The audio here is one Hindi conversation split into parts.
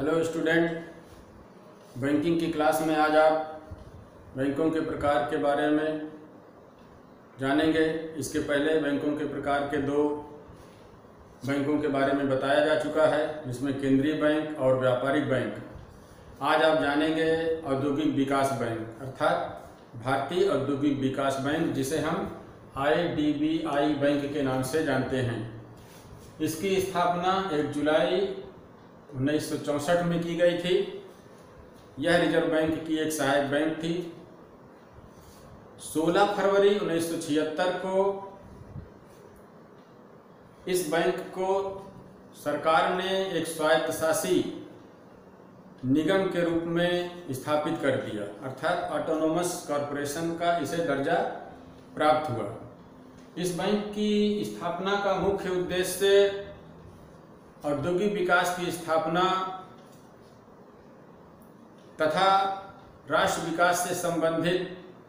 हेलो स्टूडेंट, बैंकिंग की क्लास में आज आप बैंकों के प्रकार के बारे में जानेंगे। इसके पहले बैंकों के प्रकार के दो बैंकों के बारे में बताया जा चुका है, जिसमें केंद्रीय बैंक और व्यापारिक बैंक। आज आप जानेंगे औद्योगिक विकास बैंक अर्थात भारतीय औद्योगिक विकास बैंक, जिसे हम IDBI बैंक के नाम से जानते हैं। इसकी स्थापना 1 जुलाई 1964 में की गई थी। यह रिजर्व बैंक की एक सहायक बैंक थी। 16 फरवरी 1976 को इस बैंक को सरकार ने एक स्वायत्तशासी निगम के रूप में स्थापित कर दिया, अर्थात ऑटोनोमस कॉरपोरेशन का इसे दर्जा प्राप्त हुआ। इस बैंक की स्थापना का मुख्य उद्देश्य औद्योगिक विकास की स्थापना तथा राष्ट्र विकास से संबंधित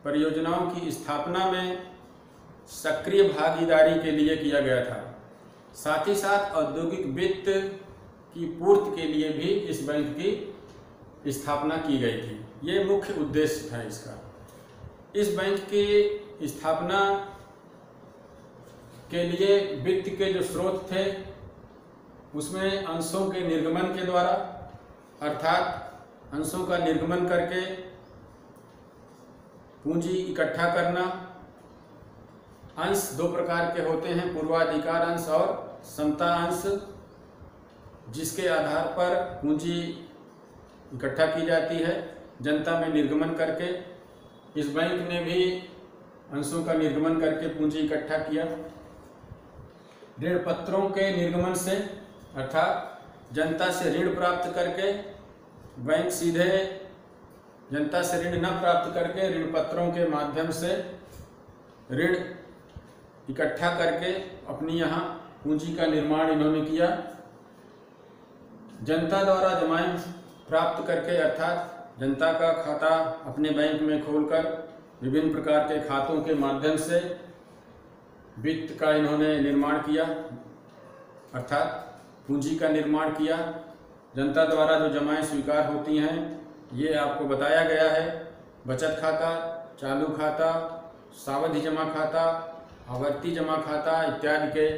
परियोजनाओं की स्थापना में सक्रिय भागीदारी के लिए किया गया था। साथ ही साथ औद्योगिक वित्त की पूर्ति के लिए भी इस बैंक की स्थापना की गई थी। ये मुख्य उद्देश्य था इसका। इस बैंक की स्थापना के लिए वित्त के जो स्रोत थे, उसमें अंशों के निर्गमन के द्वारा, अर्थात अंशों का निर्गमन करके पूंजी इकट्ठा करना। अंश दो प्रकार के होते हैं, पूर्वाधिकार अंश और समता अंश, जिसके आधार पर पूंजी इकट्ठा की जाती है जनता में निर्गमन करके। इस बैंक ने भी अंशों का निर्गमन करके पूंजी इकट्ठा किया। ऋण पत्रों के निर्गमन से, अर्थात जनता से ऋण प्राप्त करके, बैंक सीधे जनता से ऋण न प्राप्त करके ऋण पत्रों के माध्यम से ऋण इकट्ठा करके अपनी यहाँ पूंजी का निर्माण इन्होंने किया। जनता द्वारा जमाएं प्राप्त करके, अर्थात जनता का खाता अपने बैंक में खोलकर विभिन्न प्रकार के खातों के माध्यम से वित्त का इन्होंने निर्माण किया, अर्थात पूंजी का निर्माण किया। जनता द्वारा जो जमाएं स्वीकार होती हैं, ये आपको बताया गया है। बचत खाता, चालू खाता, सावधि जमा खाता, आवर्ती जमा खाता इत्यादि के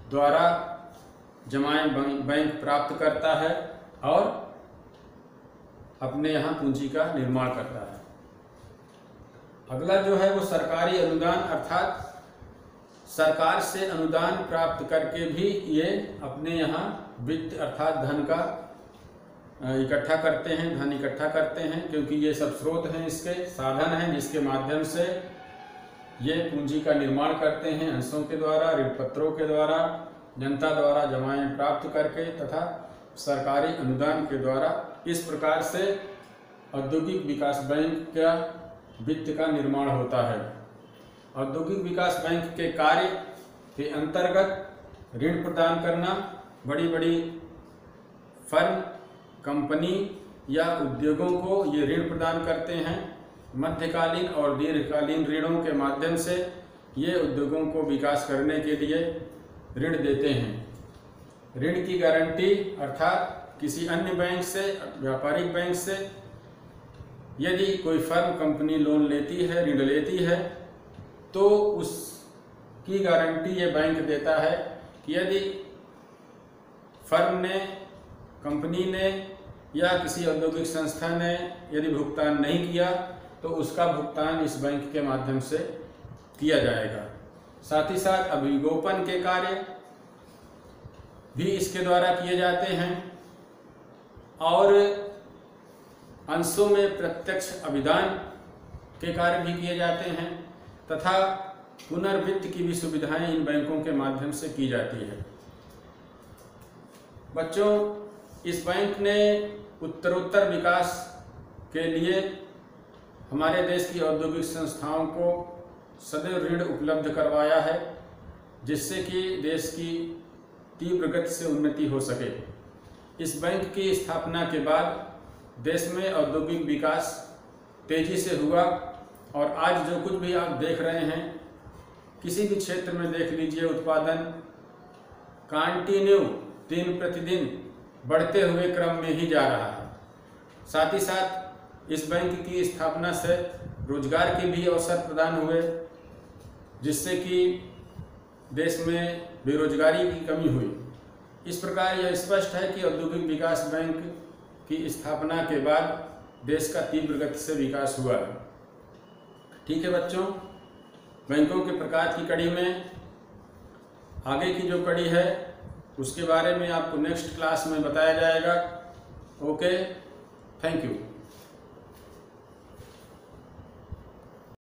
द्वारा जमाएं बैंक प्राप्त करता है और अपने यहाँ पूंजी का निर्माण करता है। अगला जो है वो सरकारी अनुदान, अर्थात सरकार से अनुदान प्राप्त करके भी ये अपने यहाँ वित्त अर्थात धन का इकट्ठा करते हैं, धन इकट्ठा करते हैं, क्योंकि ये सब स्रोत हैं, इसके साधन हैं जिसके माध्यम से ये पूंजी का निर्माण करते हैं। अंशों के द्वारा, ऋण पत्रों के द्वारा, जनता द्वारा जमाएं प्राप्त करके तथा सरकारी अनुदान के द्वारा। इस प्रकार से औद्योगिक विकास बैंक का वित्त का निर्माण होता है। औद्योगिक विकास बैंक के कार्य के अंतर्गत ऋण प्रदान करना, बड़ी बड़ी फर्म, कंपनी या उद्योगों को ये ऋण प्रदान करते हैं। मध्यकालीन और दीर्घकालीन ऋणों के माध्यम से ये उद्योगों को विकास करने के लिए ऋण देते हैं। ऋण की गारंटी, अर्थात किसी अन्य बैंक से, व्यापारिक बैंक से यदि कोई फर्म, कंपनी लोन लेती है, ऋण लेती है, तो उसकी गारंटी ये बैंक देता है कि यदि फर्म ने, कंपनी ने या किसी औद्योगिक संस्था ने यदि भुगतान नहीं किया तो उसका भुगतान इस बैंक के माध्यम से किया जाएगा। साथ ही साथ अभिगोपन के कार्य भी इसके द्वारा किए जाते हैं और अंशों में प्रत्यक्ष अभिदान के कार्य भी किए जाते हैं तथा पुनर्वित्त की भी सुविधाएं इन बैंकों के माध्यम से की जाती है। बच्चों, इस बैंक ने उत्तरोत्तर विकास के लिए हमारे देश की औद्योगिक संस्थाओं को सदैव ऋण उपलब्ध करवाया है, जिससे कि देश की तीव्र गति से उन्नति हो सके। इस बैंक की स्थापना के बाद देश में औद्योगिक विकास तेजी से हुआ और आज जो कुछ भी आप देख रहे हैं, किसी भी क्षेत्र में देख लीजिए, उत्पादन कंटिन्यू दिन प्रतिदिन बढ़ते हुए क्रम में ही जा रहा है। साथ ही साथ इस बैंक की स्थापना से रोजगार के भी अवसर प्रदान हुए, जिससे कि देश में बेरोजगारी की कमी हुई। इस प्रकार यह स्पष्ट है कि औद्योगिक विकास बैंक की स्थापना के बाद देश का तीव्र गति से विकास हुआ है। ठीक है बच्चों, बैंकों के प्रकार की कड़ी में आगे की जो कड़ी है उसके बारे में आपको नेक्स्ट क्लास में बताया जाएगा। Okay, thank you.